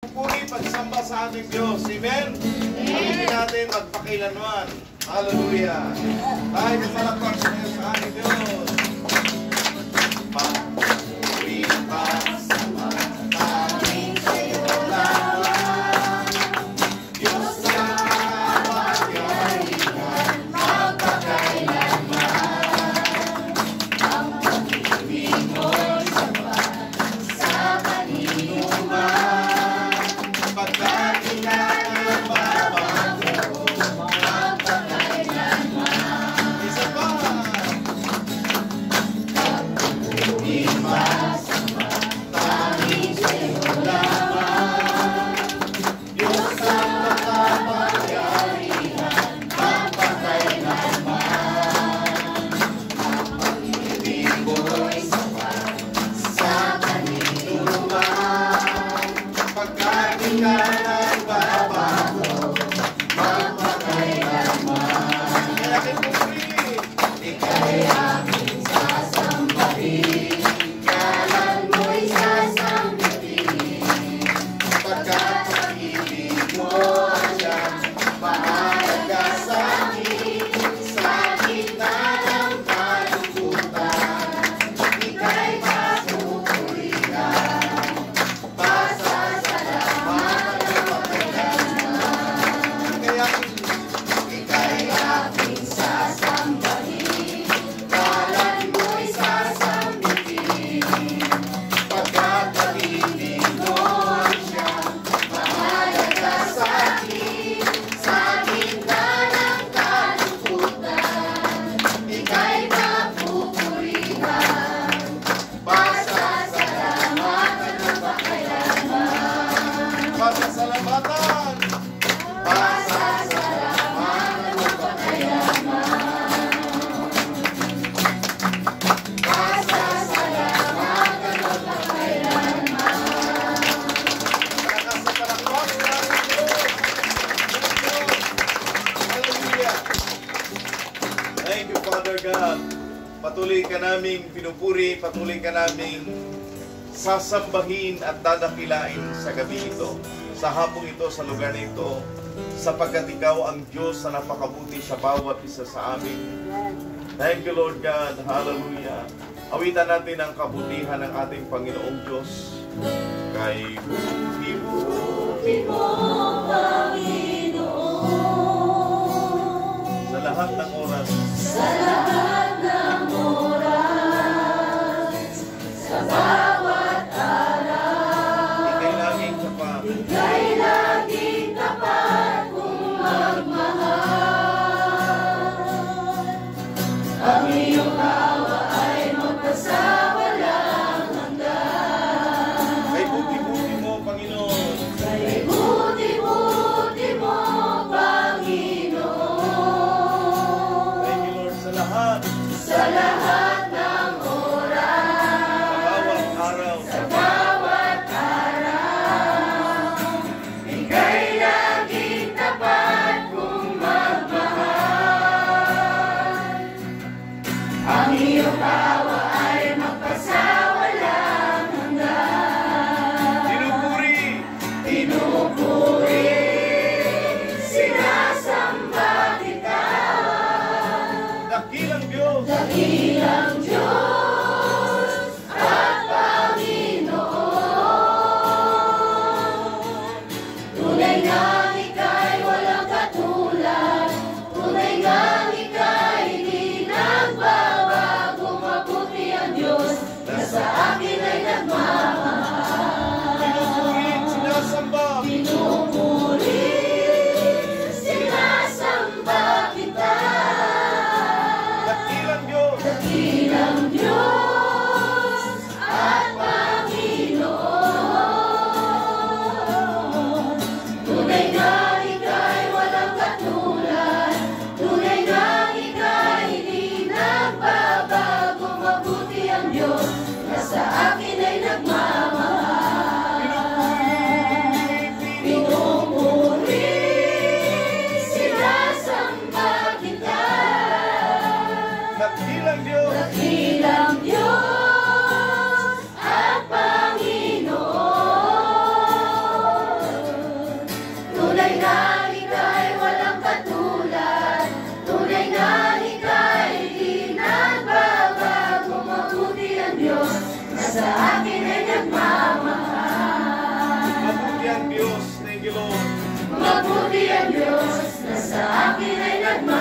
Puri pagsamba sa ating Diyos. Amen? Pagiging natin magpakailanman. Hallelujah. Tayo na malakpak sa ating Diyos. Puri pagsamba namin sa iyo lang. Diyos na mapagkailan, magpakailanman. Ang pag-ibig mo'y sapat sa kanino man. Pagkat ikinagbabago, magpakailanman. Isa pa. Pag-ibig masapat, tanging sa'yo lamang. Diyos ang makapangyarihan, magpakailanman. Ang pag-ibig mo'y sapat sa kanino man. Pagkat ikinagbabago, magpakailanman. Kaya kipuri, ika'y aking sasambahin, ngalan mo'y sasambitin. Pagkat pag-ibig mo siyang mahalaga sa'kin, sa gitna ng kalungkutan, ika'y papupurihan. Pasasalamat ang magpakailanman. Ika'y aking sasambahin, ngalan mo'y sasambitin. Pagkat pag-ibig mo siyang mahalaga sa'kin, sa gitna ng kalungkutan, ika'y papupurihan. Pasasalamat ang magpakailanman. Pasasalamatan. Pasasalamat ang magpakailanman. Pasasalamat ang magpakailanman. Malakas na palakpak sa ating Diyos. Hallelujah. Thank you, Father God. Patuloy ka naming pinupuri, patuloy ka naming sasambahin at dadakilain sa gabi ito, sa hapong ito, sa lugar na ito, sapagkat ikaw ang Diyos na napakabuti sa bawat isa sa amin. Thank you, Lord God. Hallelujah. Awitan natin ang kabutihan ng ating Panginoong Diyos. Kay buti mo, Panginoon, sa lahat ng oras, sa lahat ng oras, sa bawat araw, ika'y laging tapat, ika'y laging tapat kung magmahal. Ang iyong awa ay magpasawalang hanggan. Kay buti-buti mo, Panginoon, kay buti-buti mo, Panginoon. Thank you, Lord, sa lahat ng oras, sa bawat araw, ika'y laging tapat kung magmahal. Ang iyong awa ay magpasawalang hanggan. Pinupuri, sinasamba kita. Dakilang Diyos, dakilang Diyos at Panginoon. Tunay ngang ika'y walang katulad, tunay ngang ika'y di nagbabago. Mabuti ang Diyos na sa akin ay nagmamahal. Pinupuri, sinasamba. Pinupuri, sinasamba kita. Dakilang Diyos, dakilang Diyos at Panginoon. Tunay sa akin ay nagmamahal. Mabuti ang Diyos, thank you Lord. Mabuti ang Diyos na sa akin ay nagmamahal.